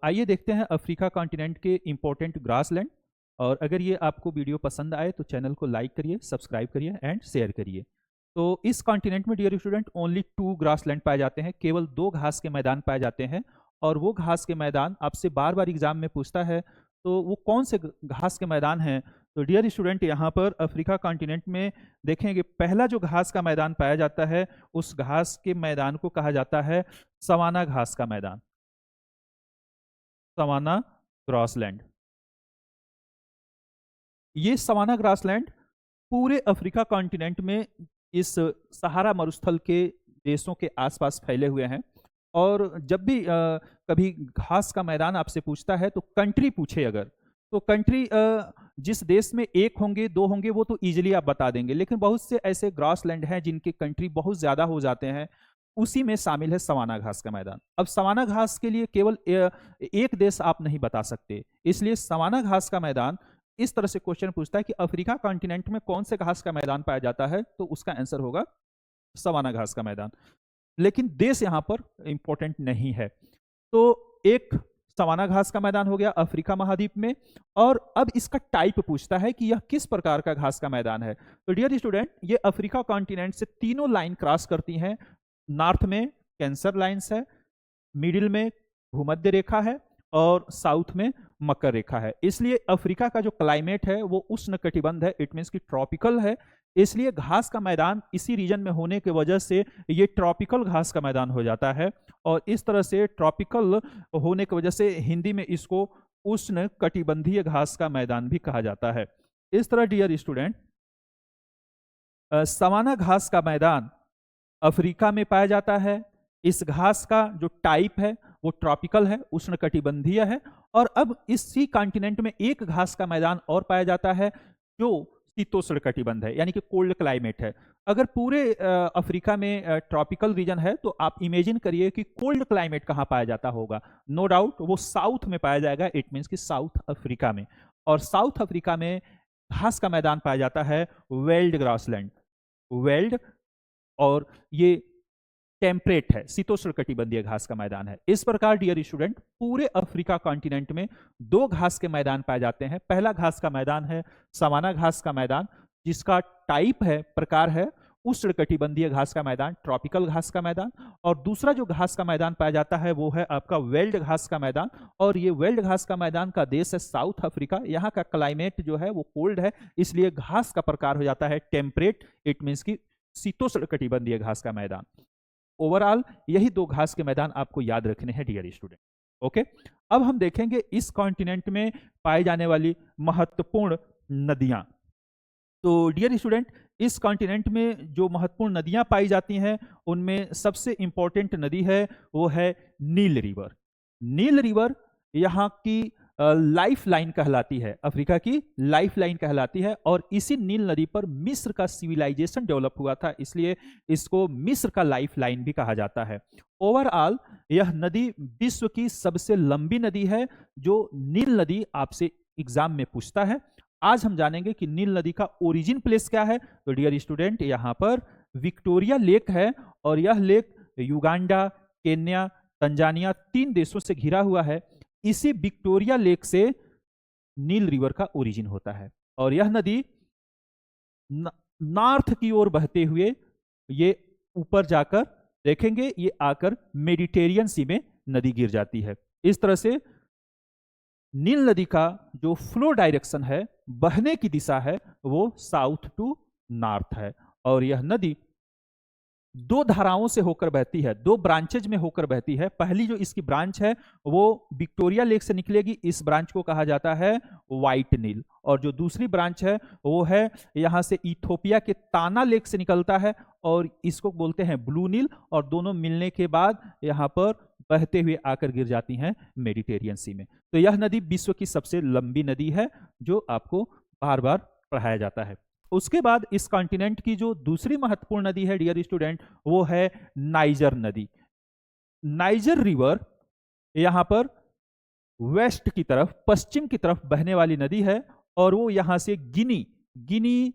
आइए देखते हैं अफ्रीका कॉन्टिनेंट के इंपॉर्टेंट ग्रासलैंड। और अगर ये आपको वीडियो पसंद आए तो चैनल को लाइक करिए, सब्सक्राइब करिए एंड शेयर करिए। तो इस कॉन्टिनेंट में डियर स्टूडेंट ओनली 2 ग्रासलैंड पाए जाते हैं, केवल 2 घास के मैदान पाए जाते हैं। और वो घास के मैदान आपसे बार बार एग्जाम में पूछता है, तो वो कौन से घास के मैदान हैं? तो डियर स्टूडेंट यहाँ पर अफ्रीका कॉन्टिनेंट में देखेंगे, पहला जो घास का मैदान पाया जाता है उस घास के मैदान को कहा जाता है सवाना घास का मैदान, सवाना ग्रासलैंड। ये सवाना ग्रासलैंड पूरे अफ्रीका कॉन्टिनेंट में इस सहारा मरुस्थल के देशों के आसपास फैले हुए हैं। और जब भी कभी घास का मैदान आपसे पूछता है तो कंट्री पूछे अगर, तो कंट्री जिस देश में 1 होंगे 2 होंगे वो तो इजीली आप बता देंगे, लेकिन बहुत से ऐसे ग्रासलैंड हैं जिनके कंट्री बहुत ज्यादा हो जाते हैं। उसी में शामिल है सवाना घास का मैदान। अब सवाना घास के लिए केवल एक देश आप नहीं बता सकते, इसलिए सवाना घास का मैदान इस तरह से क्वेश्चन पूछता है कि अफ्रीका कॉन्टिनेंट में कौन से घास का मैदान पाया जाता है, तो उसका आंसर होगा सवाना घास का मैदान। लेकिन देश यहां पर इंपॉर्टेंट नहीं है। तो एक सवाना घास का मैदान हो गया अफ्रीका महाद्वीप में। और अब इसका टाइप पूछता है कि यह किस प्रकार का घास का मैदान है। तो डियर स्टूडेंट, ये अफ्रीका कॉन्टिनेंट से तीनों लाइन क्रॉस करती हैं। नॉर्थ में कैंसर लाइन्स है, मिडिल में भूमध्य रेखा है और साउथ में मकर रेखा है। इसलिए अफ्रीका का जो क्लाइमेट है वो उष्णकटिबंध है, इट मीन्स की ट्रॉपिकल है। इसलिए घास का मैदान इसी रीजन में होने की वजह से ये ट्रॉपिकल घास का मैदान हो जाता है। और इस तरह से ट्रॉपिकल होने की वजह से हिंदी में इसको उष्णकटिबंधीय घास का मैदान भी कहा जाता है। इस तरह डियर स्टूडेंट, सवाना घास का मैदान अफ्रीका में पाया जाता है। इस घास का जो टाइप है वो ट्रॉपिकल है, उष्णकटिबंधीय है। और अब इसी कॉन्टिनेंट में एक घास का मैदान और पाया जाता है जो शीतोष्ण कटिबंध है, यानी कि कोल्ड क्लाइमेट है। अगर पूरे अफ्रीका में ट्रॉपिकल रीजन है तो आप इमेजिन करिए कि कोल्ड क्लाइमेट कहाँ पाया जाता होगा। नो डाउट वो साउथ में पाया जाएगा, इट मीन्स कि साउथ अफ्रीका में। और साउथ अफ्रीका में घास का मैदान पाया जाता है वेल्ड ग्रासलैंड, वेल्ड। और ये टेम्परेट है, शीतोष्ण कटिबंधीय घास का मैदान है। इस प्रकार डियर स्टूडेंट, पूरे अफ्रीका कॉन्टिनेंट में 2 घास के मैदान पाए जाते हैं। पहला घास का मैदान है सवाना घास का मैदान, जिसका टाइप है, प्रकार है उष्णकटिबंधीय घास का मैदान, ट्रॉपिकल घास का मैदान। और दूसरा जो घास का मैदान पाया जाता है वो है आपका वेल्ड घास का मैदान। और ये वेल्ड घास का मैदान का देश है साउथ अफ्रीका। यहाँ का क्लाइमेट जो है वो कोल्ड है, इसलिए घास का प्रकार हो जाता है टेम्परेट, इट मीन्स की शीतोष्ण कटिबंधीय घास का मैदान। ओवरऑल यही 2 घास के मैदान आपको याद रखने हैं डियर स्टूडेंट। ओके, अब हम देखेंगे इस कॉन्टिनेंट में पाई जाने वाली महत्वपूर्ण नदियां। तो डियर स्टूडेंट, इस कॉन्टिनेंट में जो महत्वपूर्ण नदियां पाई जाती हैं उनमें सबसे इंपॉर्टेंट नदी है वो है नील रिवर। नील रिवर यहाँ की लाइफ लाइन कहलाती है, अफ्रीका की लाइफ लाइन कहलाती है। और इसी नील नदी पर मिस्र का सिविलाइजेशन डेवलप हुआ था, इसलिए इसको मिस्र का लाइफ लाइन भी कहा जाता है। ओवरऑल यह नदी विश्व की सबसे लंबी नदी है। जो नील नदी आपसे एग्जाम में पूछता है। आज हम जानेंगे कि नील नदी का ओरिजिन प्लेस क्या है। तो डियर स्टूडेंट, यहाँ पर विक्टोरिया लेक है और यह लेक युगांडा, केन्या, तंजानिया 3 देशों से घिरा हुआ है। इसी विक्टोरिया लेक से नील रिवर का ओरिजिन होता है। और यह नदी नॉर्थ की ओर बहते हुए ये ऊपर जाकर देखेंगे, ये आकर मेडिटेरियन सी में नदी गिर जाती है। इस तरह से नील नदी का जो फ्लो डायरेक्शन है, बहने की दिशा है, वो साउथ टू नॉर्थ है। और यह नदी 2 धाराओं से होकर बहती है, 2 ब्रांचेज में होकर बहती है। पहली जो इसकी ब्रांच है वो विक्टोरिया लेक से निकलेगी, इस ब्रांच को कहा जाता है व्हाइट नील। और जो दूसरी ब्रांच है वो है यहाँ से इथोपिया के ताना लेक से निकलता है और इसको बोलते हैं ब्लू नील। और दोनों मिलने के बाद यहाँ पर बहते हुए आकर गिर जाती हैं मेडिटेरियन सी में। तो यह नदी विश्व की सबसे लंबी नदी है, जो आपको बार बार पढ़ाया जाता है। उसके बाद इस कॉन्टिनेंट की जो दूसरी महत्वपूर्ण नदी है डियर स्टूडेंट, वो है नाइजर नदी। नाइजर रिवर यहां पर वेस्ट की तरफ, पश्चिम की तरफ बहने वाली नदी है। और वो यहां से गिनी,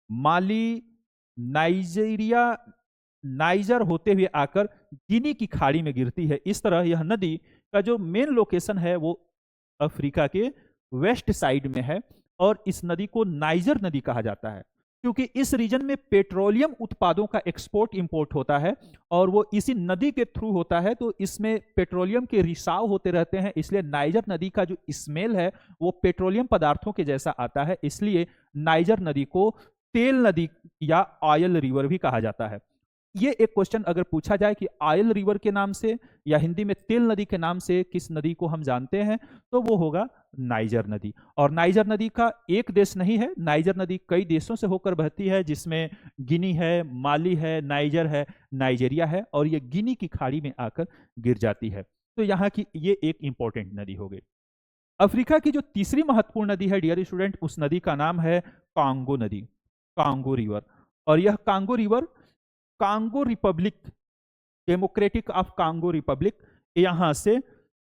माली, नाइजर होते हुए आकर गिनी की खाड़ी में गिरती है। इस तरह यह नदी का जो मेन लोकेशन है वो अफ्रीका के वेस्ट साइड में है और इस नदी को नाइजर नदी कहा जाता है, क्योंकि इस रीजन में पेट्रोलियम उत्पादों का एक्सपोर्ट इंपोर्ट होता है और वो इसी नदी के थ्रू होता है, तो इसमें पेट्रोलियम के रिसाव होते रहते हैं, इसलिए नाइजर नदी का जो स्मेल है वो पेट्रोलियम पदार्थों के जैसा आता है, इसलिए नाइजर नदी को तेल नदी या ऑयल रिवर भी कहा जाता है। ये एक क्वेश्चन अगर पूछा जाए कि ऑयल रिवर के नाम से या हिंदी में तेल नदी के नाम से किस नदी को हम जानते हैं, तो वो होगा नाइजर नदी। और नाइजर नदी का एक देश नहीं है, नाइजर नदी कई देशों से होकर बहती है, जिसमें गिनी है, माली है, नाइजर है, नाइजेरिया है, और ये गिनी की खाड़ी में आकर गिर जाती है। तो यहाँ की ये एक इंपॉर्टेंट नदी हो गई। अफ्रीका की जो तीसरी महत्वपूर्ण नदी है डियर स्टूडेंट, उस नदी का नाम है कांगो नदी, कांगो रिवर। और यह Congo river Congo Republic, democratic of Congo Republic, यहां से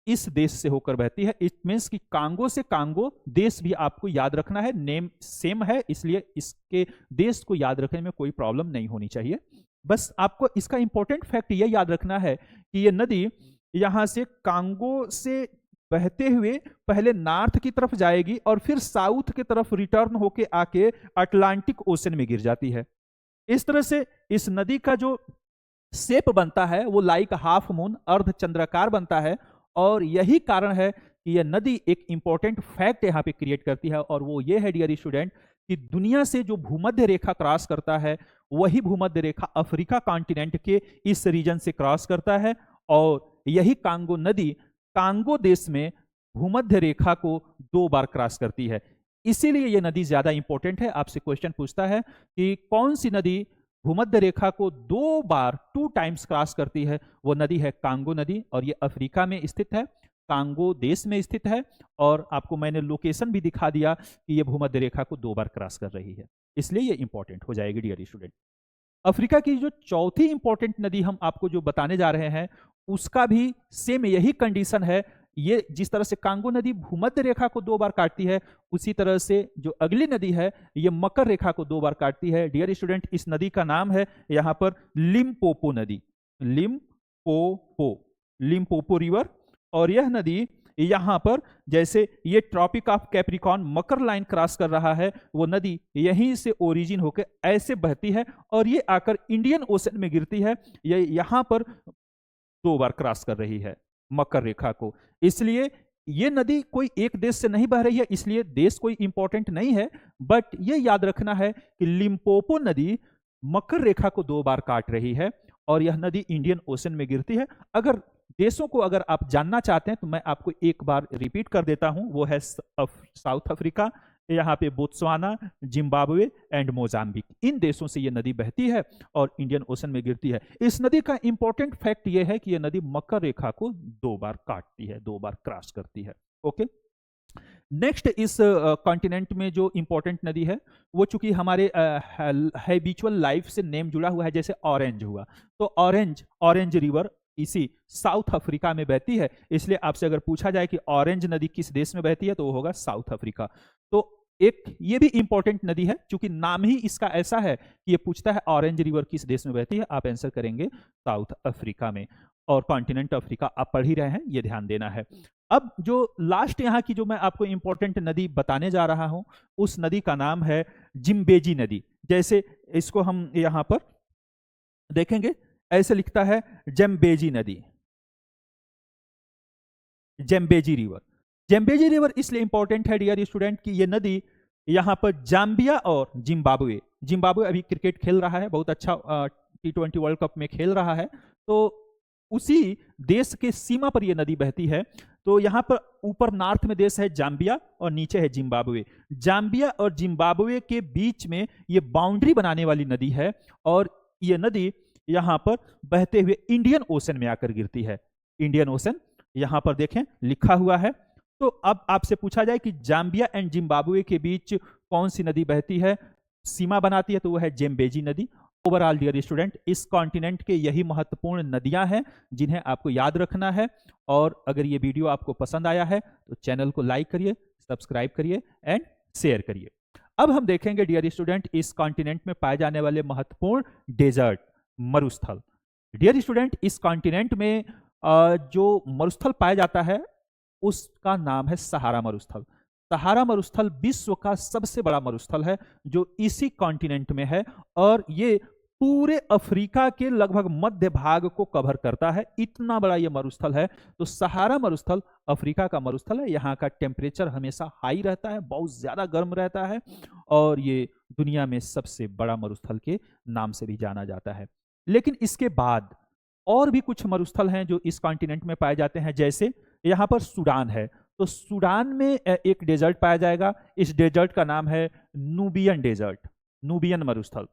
इस देश से होकर बहती है। इट मीन्स कि कांगो से कांगो देश भी आपको याद रखना है, नेम सेम है, इसलिए इसके देश को याद रखने में कोई प्रॉब्लम नहीं होनी चाहिए। बस आपको इसका इंपॉर्टेंट फैक्ट यह याद रखना है कि यह नदी यहां से कांगो से बहते हुए पहले नॉर्थ की तरफ जाएगी और फिर साउथ की तरफ रिटर्न होके आके अटलांटिक ओशन में गिर जाती है। इस तरह से इस नदी का जो शेप बनता है वो लाइक हाफ मून, अर्ध चंद्राकार बनता है, और यही कारण है कि यह नदी एक इंपॉर्टेंट फैक्ट यहाँ पे क्रिएट करती है, और वो ये है डियर स्टूडेंट कि दुनिया से जो भूमध्य रेखा क्रॉस करता है वही भूमध्य रेखा अफ्रीका कॉन्टिनेंट के इस रीजन से क्रॉस करता है, और यही कांगो नदी कांगो देश में भूमध्य रेखा को 2 बार क्रॉस करती है। इसीलिए यह नदी ज्यादा इंपॉर्टेंट है। आपसे क्वेश्चन पूछता है कि कौन सी नदी भूमध्य रेखा को 2 बार 2 टाइम्स क्रॉस करती है, वो नदी है कांगो नदी, और ये अफ्रीका में स्थित है, कांगो देश में स्थित है, और आपको मैंने लोकेशन भी दिखा दिया कि ये भूमध्य रेखा को 2 बार क्रॉस कर रही है, इसलिए ये इंपॉर्टेंट हो जाएगी डियर स्टूडेंट। अफ्रीका की जो चौथी इंपॉर्टेंट नदी हम आपको जो बताने जा रहे हैं उसका भी सेम यही कंडीशन है। ये जिस तरह से कांगो नदी भूमध्य रेखा को 2 बार काटती है, उसी तरह से जो अगली नदी है ये मकर रेखा को 2 बार काटती है। डियर स्टूडेंट, इस नदी का नाम है यहाँ पर लिम्पोपो नदी, लिम्पोपो रिवर। और यह नदी यहाँ पर जैसे ये ट्रॉपिक ऑफ कैप्रिकॉन मकर लाइन क्रॉस कर रहा है, वो नदी यहीं से ओरिजिन होकर ऐसे बहती है और ये आकर इंडियन ओशन में गिरती है। ये यहाँ पर 2 बार क्रॉस कर रही है मकर रेखा को, इसलिए ये नदी कोई एक देश से नहीं बह रही है, इसलिए देश कोई इंपॉर्टेंट नहीं है, बट ये याद रखना है कि लिम्पोपो नदी मकर रेखा को 2 बार काट रही है और यह नदी इंडियन ओशन में गिरती है। अगर देशों को अगर आप जानना चाहते हैं तो मैं आपको एक बार रिपीट कर देता हूं, वो है साउथ अफ्रीका, यहाँ पे बोत्सवाना, जिम्बाब्वे एंड मोजाम्बिक, इन देशों से ये नदी बहती है और इंडियन ओशन में गिरती है। इस नदी का इंपॉर्टेंट फैक्ट ये है कि यह नदी मकर रेखा को 2 बार काटती है, 2 बार क्रॉस करती है। ओके, नेक्स्ट इस कॉन्टिनेंट में जो इंपॉर्टेंट नदी है वो चूंकि हमारे हैबिचुअल लाइफ से नेम जुड़ा हुआ है, जैसे ऑरेंज हुआ, तो ऑरेंज रिवर इसी साउथ अफ्रीका में बहती है, इसलिए आपसे अगर पूछा जाए कि ऑरेंज नदी किस देश में बहती है तो वो होगा साउथ अफ्रीका। तो एक ये भी इंपॉर्टेंट नदी है, क्योंकि नाम ही इसका ऐसा है कि ये पूछता है ऑरेंज रिवर किस देश में बहती है, आप आंसर करेंगे साउथ अफ्रीका में, और कॉन्टिनेंट अफ्रीका आप पढ़ ही रहे हैं, ये ध्यान देना है। अब जो लास्ट यहाँ की जो मैं आपको इंपॉर्टेंट नदी बताने जा रहा हूं, उस नदी का नाम है जिम्बेजी नदी। जैसे इसको हम यहाँ पर देखेंगे, ऐसे लिखता है जम्बेजी नदी, जम्बेजी रिवर। जम्बेजी रिवर इसलिए इंपॉर्टेंट है डियर स्टूडेंट कि ये नदी यहाँ पर जाम्बिया और जिम्बाब्वे अभी क्रिकेट खेल रहा है, बहुत अच्छा T20 वर्ल्ड कप में खेल रहा है, तो उसी देश के सीमा पर यह नदी बहती है। तो यहाँ पर ऊपर नॉर्थ में देश है जाम्बिया और नीचे है जिम्बाब्वे। जाम्बिया और जिम्बाब्वे के बीच में ये बाउंड्री बनाने वाली नदी है, और ये नदी यहाँ पर बहते हुए इंडियन ओशन में आकर गिरती है। इंडियन ओशन यहाँ पर देखें लिखा हुआ है। तो अब आपसे पूछा जाए कि जाम्बिया एंड जिम्बाब्वे के बीच कौन सी नदी बहती है, सीमा बनाती है, तो वह है जेम्बेजी नदी। ओवरऑल डियर स्टूडेंट, इस कॉन्टिनेंट के यही महत्वपूर्ण नदियां हैं जिन्हें आपको याद रखना है। और अगर ये वीडियो आपको पसंद आया है तो चैनल को लाइक करिए, सब्सक्राइब करिए एंड शेयर करिए। अब हम देखेंगे डियर स्टूडेंट इस कॉन्टिनेंट में पाए जाने वाले महत्वपूर्ण डेजर्ट, मरुस्थल। डियर स्टूडेंट, इस कॉन्टिनेंट में जो मरुस्थल पाया जाता है उसका नाम है सहारा मरुस्थल। सहारा मरुस्थल विश्व का सबसे बड़ा मरुस्थल है जो इसी कॉन्टिनेंट में है, और ये पूरे अफ्रीका के लगभग मध्य भाग को कवर करता है, इतना बड़ा ये मरुस्थल है। तो सहारा मरुस्थल अफ्रीका का मरुस्थल है। यहाँ का टेम्परेचर हमेशा हाई रहता है, बहुत ज्यादा गर्म रहता है, और ये दुनिया में सबसे बड़ा मरुस्थल के नाम से भी जाना जाता है। लेकिन इसके बाद और भी कुछ मरुस्थल हैं जो इस कॉन्टिनेंट में पाए जाते हैं। जैसे यहाँ पर सूडान है, तो सूडान में एक डेजर्ट पाया जाएगा। इस डेजर्ट का नाम है नूबियन डेजर्ट, नूबियन मरुस्थल।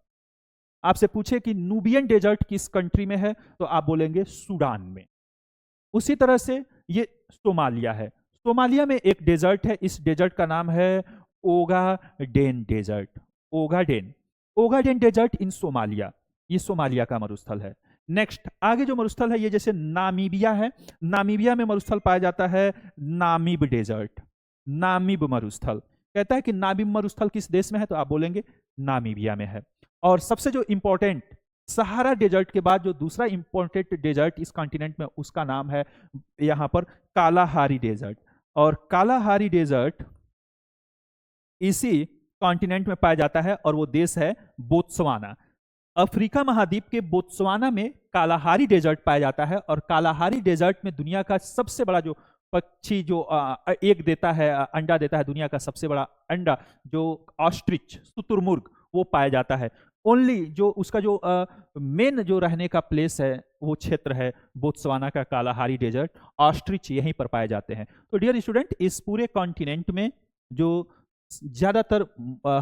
आपसे पूछे कि नूबियन डेजर्ट किस कंट्री में है, तो आप बोलेंगे सूडान में। उसी तरह से ये सोमालिया है। सोमालिया में एक डेजर्ट है, इस डेजर्ट का नाम है ओगाडेन डेजर्ट, ओगाडेन, ओगाडेन डेजर्ट इन सोमालिया, ये सोमालिया का मरुस्थल है। नेक्स्ट आगे जो मरुस्थल है ये जैसे नामीबिया है, नामीबिया में मरुस्थल पाया जाता है नामीब डेजर्ट, नामीब मरुस्थल। कहता है कि नामीब मरुस्थल किस देश में है, तो आप बोलेंगे नामीबिया में है। और सबसे जो इंपॉर्टेंट सहारा डेजर्ट के बाद जो दूसरा इंपॉर्टेंट डेजर्ट इस कॉन्टिनेंट में, उसका नाम है यहां पर कालाहारी डेजर्ट। और कालाहारी डेजर्ट इसी कॉन्टिनेंट में पाया जाता है और वो देश है बोत्सवाना। अफ्रीका महाद्वीप के बोत्सवाना में कालाहारी डेजर्ट पाया जाता है, और कालाहारी डेजर्ट में दुनिया का सबसे बड़ा जो पक्षी जो एक देता है, अंडा देता है, दुनिया का सबसे बड़ा अंडा जो ऑस्ट्रिच, शुतुरमुर्ग, वो पाया जाता है। ओनली जो उसका जो मेन जो रहने का प्लेस है वो क्षेत्र है बोत्सवाना का कालाहारी डेजर्ट, ऑस्ट्रिच यहीं पर पाए जाते हैं। तो डियर स्टूडेंट, इस पूरे कॉन्टिनेंट में जो ज्यादातर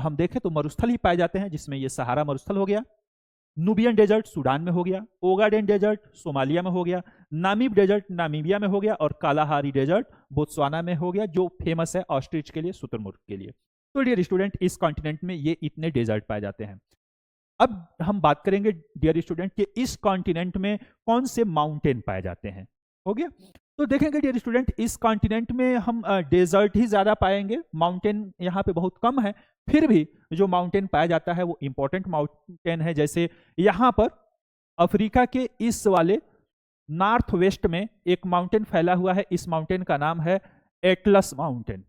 हम देखें तो मरुस्थल ही पाए जाते हैं, जिसमें ये सहारा मरुस्थल हो गया, नूबियन डेजर्ट सूडान में हो गया, ओगाडेन डेजर्ट सोमालिया में हो गया, नामीब डेजर्ट नामीबिया में हो गया, और कालाहारी डेजर्ट बोत्सवाना में हो गया, जो फेमस है ऑस्ट्रिच के लिए, शुतुरमुर्ग के लिए। तो डियर स्टूडेंट, इस कॉन्टिनेंट में ये इतने डेजर्ट पाए जाते हैं। अब हम बात करेंगे डियर स्टूडेंट कि इस कॉन्टिनेंट में कौन से माउंटेन पाए जाते हैं। हो गया, तो देखेंगे डियर स्टूडेंट, इस कॉन्टिनेंट में हम डेजर्ट ही ज्यादा पाएंगे, माउंटेन यहाँ पे बहुत कम है। फिर भी जो माउंटेन पाया जाता है वो इंपॉर्टेंट माउंटेन है। जैसे यहाँ पर अफ्रीका के इस वाले नॉर्थ वेस्ट में एक माउंटेन फैला हुआ है, इस माउंटेन का नाम है एटलस माउंटेन,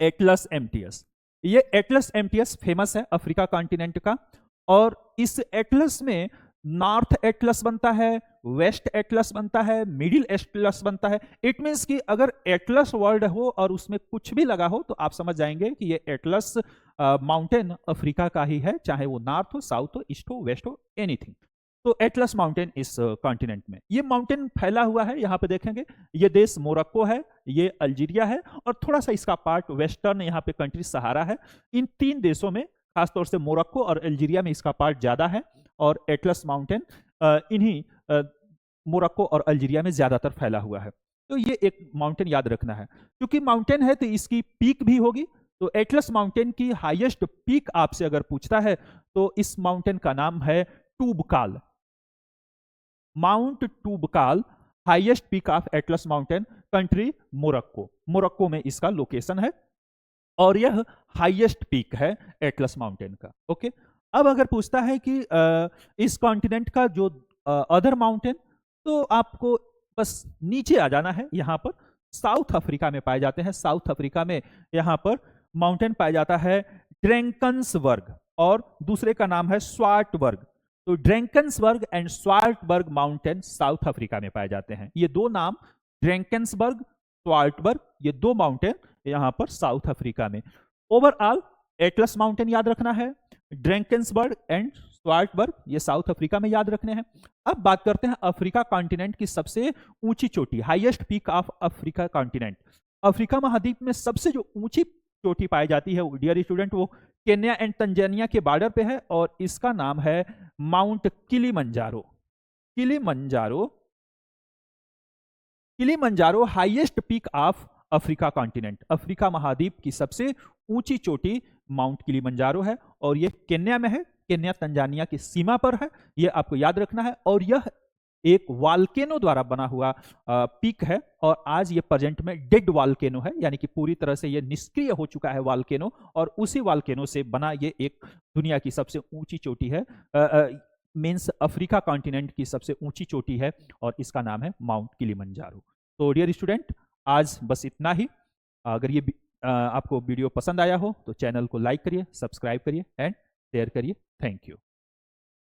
एटलस एमटीएस। ये एटलस एमटीएस फेमस है अफ्रीका कॉन्टिनेंट का, और इस एटलस में नॉर्थ एटलस बनता है, वेस्ट एटलस बनता है, मिडिल एटलस बनता है। इट मीन्स कि अगर एटलस वर्ड हो और उसमें कुछ भी लगा हो तो आप समझ जाएंगे कि ये एटलस माउंटेन अफ्रीका का ही है, चाहे वो नॉर्थ हो, साउथ हो, ईस्ट हो, वेस्ट हो, एनीथिंग। तो एटलस माउंटेन इस कॉन्टिनेंट में ये माउंटेन फैला हुआ है। यहाँ पे देखेंगे ये देश मोरक्को है, ये अल्जीरिया है, और थोड़ा सा इसका पार्ट वेस्टर्न यहाँ पे कंट्री सहारा है। इन तीन देशों में खासतौर से मोरक्को और अल्जीरिया में इसका पार्ट ज्यादा है, और एटलस माउंटेन इन्हीं मोरक्को और अल्जीरिया में ज्यादातर फैला हुआ है। तो ये एक माउंटेन याद रखना है, क्योंकि माउंटेन है तो इसकी पीक भी होगी। तो एटलस माउंटेन की हाईएस्ट पीक आपसे अगर पूछता है तो इस माउंटेन का नाम है Toubkal, Mount Toubkal, highest peak of Atlas mountain, country Morocco, Morocco में इसका लोकेशन है, और यह हाईएस्ट पीक है एटलस माउंटेन का। ओके, अब अगर पूछता है कि इस कॉन्टिनेंट का जो अदर माउंटेन, तो आपको बस नीचे आ जाना है। यहाँ पर साउथ अफ्रीका में पाए जाते हैं, साउथ अफ्रीका में यहाँ पर माउंटेन पाया जाता है ड्रैंकन्सबर्ग, और दूसरे का नाम है स्वार्टबर्ग। तो ड्रैंकन्सबर्ग एंड स्वार्टबर्ग माउंटेन साउथ अफ्रीका में पाए जाते हैं। ये दो नाम, ड्रैंकन्सबर्ग, स्वार्टबर्ग, ये दो माउंटेन यहाँ पर साउथ अफ्रीका में। ओवरऑल एटलस माउंटेन याद रखना है, ड्रैंकन्सबर्ग एंड स्वार्टबर्ग ये साउथ अफ्रीका में याद रखने हैं। अब बात करते हैं अफ्रीका कॉन्टिनेंट की सबसे ऊंची चोटी, highest peak of Africa continent. Africa महाद्वीप में सबसे जो ऊंची चोटी पाई जाती है डियर स्टूडेंट, वो केन्या एंड तंजानिया के बॉर्डर पे है, और इसका नाम है mount Kilimanjaro. Kilimanjaro, Kilimanjaro highest peak of Africa continent, Africa महाद्वीप की सबसे ऊंची चोटी माउंट किलिमंजारो है, और ये केन्या में है, केन्या तंजानिया की सीमा पर है, ये आपको याद रखना है। और यह एक वाल्केनो द्वारा बना हुआ पीक है, और आज ये प्रेजेंट में डेड वाल्केनो है, यानी कि पूरी तरह से ये निष्क्रिय हो चुका है वाल्केनो, और उसी वाल्केनो से बना ये एक दुनिया की सबसे ऊंची चोटी है, मीन्स अफ्रीका कॉन्टिनेंट की सबसे ऊंची चोटी है और इसका नाम है माउंट किलिमंजारो। तो डियर स्टूडेंट, आज बस इतना ही। अगर ये आपको वीडियो पसंद आया हो तो चैनल को लाइक करिए, सब्सक्राइब करिए एंड शेयर करिए। Thank you.